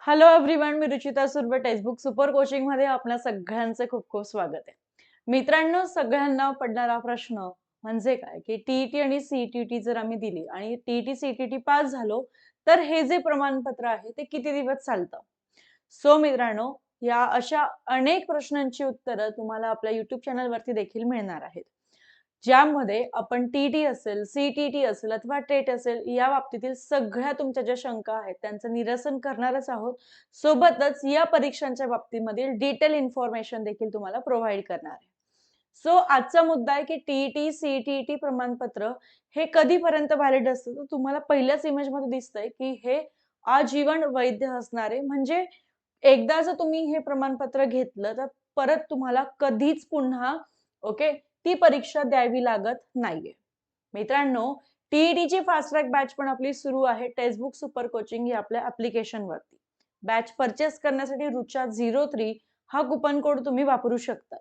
Hello everyone, मी Ruchita Surve. Textbook super coaching मध्ये आपल्या सगळ्यांचे खूप खूप स्वागत आहे. मित्रांनो, सगळ्यांना पडणारा प्रश्न म्हणजे काय की टीईटी आणि सीईटी जर आम्ही दिली आणि टीईटी सीईटी पास झालो तर हे जे प्रमाणपत्र आहे ते किती दिवस चालतं. सो मित्रांनो, या अशा अनेक प्रश्नांची उत्तरं तुम्हाला आपल्या YouTube चॅनलवरती देखील मिळणार आहेत. ज्यामध्ये आपण टीटी असेल, सीटीटी असेल अथवा टेट असेल या बाबतीतील सगळ्या तुमच्या ज्या शंका आहेत त्यांचं निरसन करणारच आहोत. सोबतच या परीक्षांच्या बाबतीमधील डिटेल इन्फॉर्मेशन देखील तुम्हाला प्रोव्हाईड करणार आहे. सो आजचा मुद्दा आहे की टीईटी, सीटीईटी प्रमाणपत्र हे कधीपर्यंत व्हॅलिड असतं. तर तुम्हाला पहिल्याच इमेजमध्ये दिसतंय की हे आजीवन वैध असणार आहे. म्हणजे एकदा जर तुम्ही हे प्रमाणपत्र घेतलं तर परत तुम्हाला कधीच पुन्हा ओके ती परीक्षा द्यावी लागत नाहीये. मित्रांनो, टीईटीची फास्ट ट्रॅक बॅच पण आपली सुरू आहे. टेक्स्टबुक सुपर कोचिंग या आपल्या ॲप्लिकेशनवरती. बॅच परचेस करण्यासाठी रुचा 03 हा कुपन कोड तुम्ही वापरू शकता.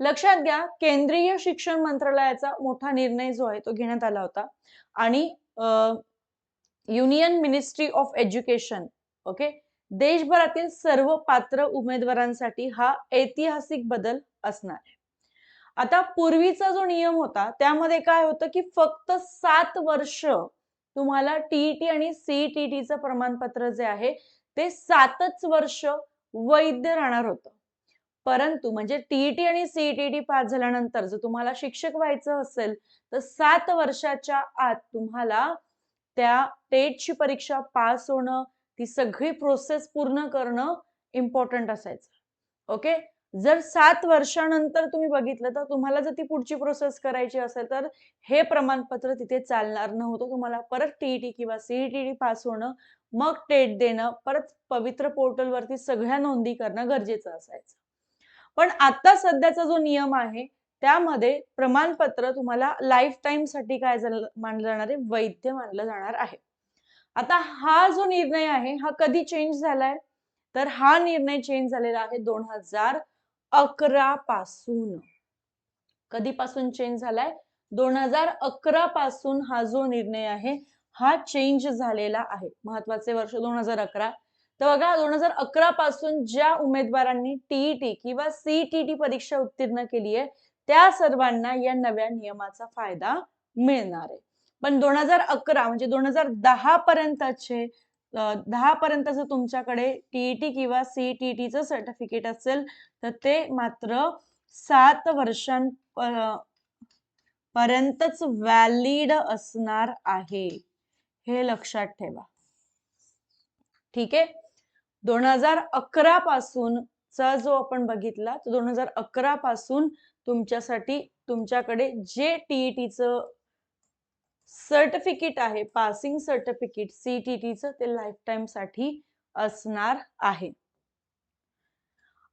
लक्षात घ्या, केंद्रीय शिक्षण मंत्रालयाचा मोठा निर्णय जो आहे तो घेण्यात आला होता आणि union ministry of education okay देशभरातील सर्व पात्र उमेदवारांसाठी हा ऐतिहासिक बदल असणार आहे. आता पूर्वीचा जो नियम होता त्यामध्ये काय होतं की फक्त 7 वर्ष तुम्हाला टीईटी आणि सीईटीचं प्रमाणपत्र जे आहे ते 7च वर्ष वैध राहणार होतं. परंतु म्हणजे टीईटी आणि सीईटी पास झाल्यानंतर जर तुम्हाला शिक्षक व्हायचं असेल तर 7 वर्षाच्या आत तुम्हाला त्या टेटची परीक्षा पास होणं, ती सगळी प्रोसेस पूर्ण करणं इम्पॉर्टंट असायचं. ओके. जर 7 वर्षानंतर तुम्ही बघितलं तर तुम्हाला जर ती पुढची प्रोसेस करायची असेल तर हे प्रमाणपत्र तिथे चालणार नव्हतं. तुम्हाला परत टीईटी किंवा सीईटी पास होणं, मग टेट देणं, परत पवित्र पोर्टलवरती सगळ्या नोंदी करणं गरजेचं असायचं. पण आता सध्याचा जो नियम आहे त्यामध्ये प्रमाणपत्र तुम्हाला लाईफ टाइम साठी काय मानलं जाणार आहे, वैध मानलं जाणार आहे. आता हा जो निर्णय आहे हा कधी चेंज झालाय तर हा निर्णय चेंज झालेला आहे 2011 पासून. कधीपासून चेंज झालाय? 2011 पासून हा जो निर्णय आहे हा चेंज झालेला आहे. महत्वाचे वर्ष 2011. तर बघा 2011 पासून ज्या उमेदवारांनी टीईटी किंवा सीटीटी परीक्षा उत्तीर्ण केली आहे त्या सर्वांना या नव्या नियमाचा फायदा मिळणार आहे. पण 2011 म्हणजे 2010 पर्यंतचे 10 पर्यंत जर तुमच्याकडे टीईटी किंवा सीटीटीचं सर्टिफिकेट असेल तर ते मात्र 7 वर्षांपर्यंतच व्हॅलिड असणार आहे. हे लक्षात ठेवा. ठीक आहे. 2011 पासूनचा जो आपण बघितला तो 2011 पासून तुमच्यासाठी तुमच्याकडे जे टीईटीचं सर्टिफिकेट आहे, पासिंग सर्टिफिकेट सीटीटीचं ते लाईफ टाइम साठी असणार आहे.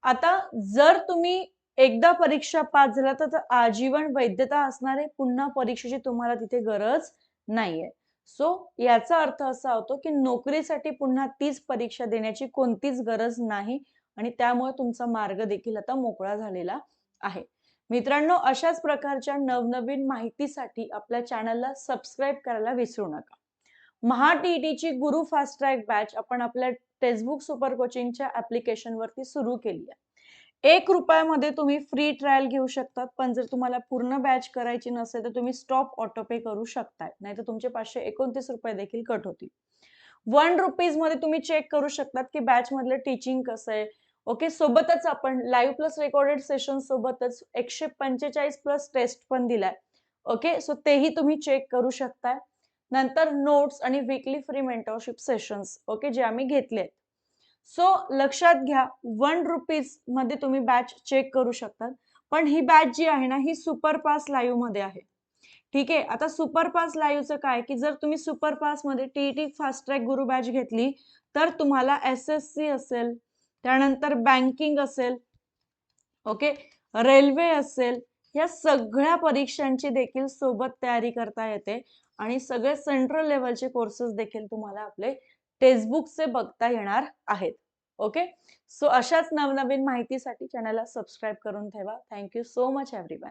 आता जर तुम्ही एकदा परीक्षा पास झाला तर आजीवन वैधता असणार आहे. पुन्हा परीक्षेची तुम्हाला तिथे गरज नाहीये. सो याचा अर्थ असा होतो की नोकरीसाठी पुन्हा तीच परीक्षा देण्याची कोणतीच गरज नाही आणि त्यामुळे तुमचा मार्ग देखील आता मोकळा झालेला आहे. मित्रांनो, अशाच प्रकारच्या नवनवीन माहितीसाठी आपल्या चॅनलला सबस्क्राईब करायला विसरू नका. महा टीईटीची गुरु फास्ट ट्रॅक बॅच आपण आपल्या टेक्स्टबुक सुपर कोचिंगच्या ऍप्लिकेशन वरती सुरू केली आहे. ₹1 तुम्ही फ्री ट्रायल घेऊ शकतात. पण जर तुम्हाला पूर्ण बॅच करायची नसेल तर तुम्ही स्टॉप ऑटो पे करू शकताय. नाहीतर तुमचे ₹529 देखील कट होतील. ₹1 मध्ये तुम्ही चेक करू शकतात की बॅच मधलं टीचिंग कसं आहे. ओके. सोबतच आपण लाईव्ह प्लस रेकॉर्डेड सेशन सोबतच 145 प्लस टेस्ट पण दिलाय. ओके. सो तेही तुम्ही चेक करू शकताय. नंतर नोट्स आणि weekly free mentorship sessions okay जे आम्ही घेतले. सो लक्षात घ्या, ₹1 मध्ये तुम्ही बॅच चेक करू शकता. पण ही बॅच जी आहे ना ही सुपरपास लाईव्ह मध्ये आहे. ठीक आहे. आता सुपरपास लाईव्हचं काय की जर तुम्ही सुपरपास मध्ये टीईटी फास्ट ट्रॅक गुरु बॅच घेतली तर तुम्हाला एसएससी असेल, त्यानंतर बँकिंग असेल, ओके, रेल्वे असेल, या सगळ्या परीक्षांची देखील सोबत तयारी करता येते आणि सगळे सेंट्रल लेवलचे कोर्सेस देखील तुम्हाला आपले टेक्स्टबुकचे बघता येणार आहेत. ओके. सो अशाच नवनवीन माहितीसाठी चॅनलला सबस्क्राईब करून ठेवा. Thank you so much everyone.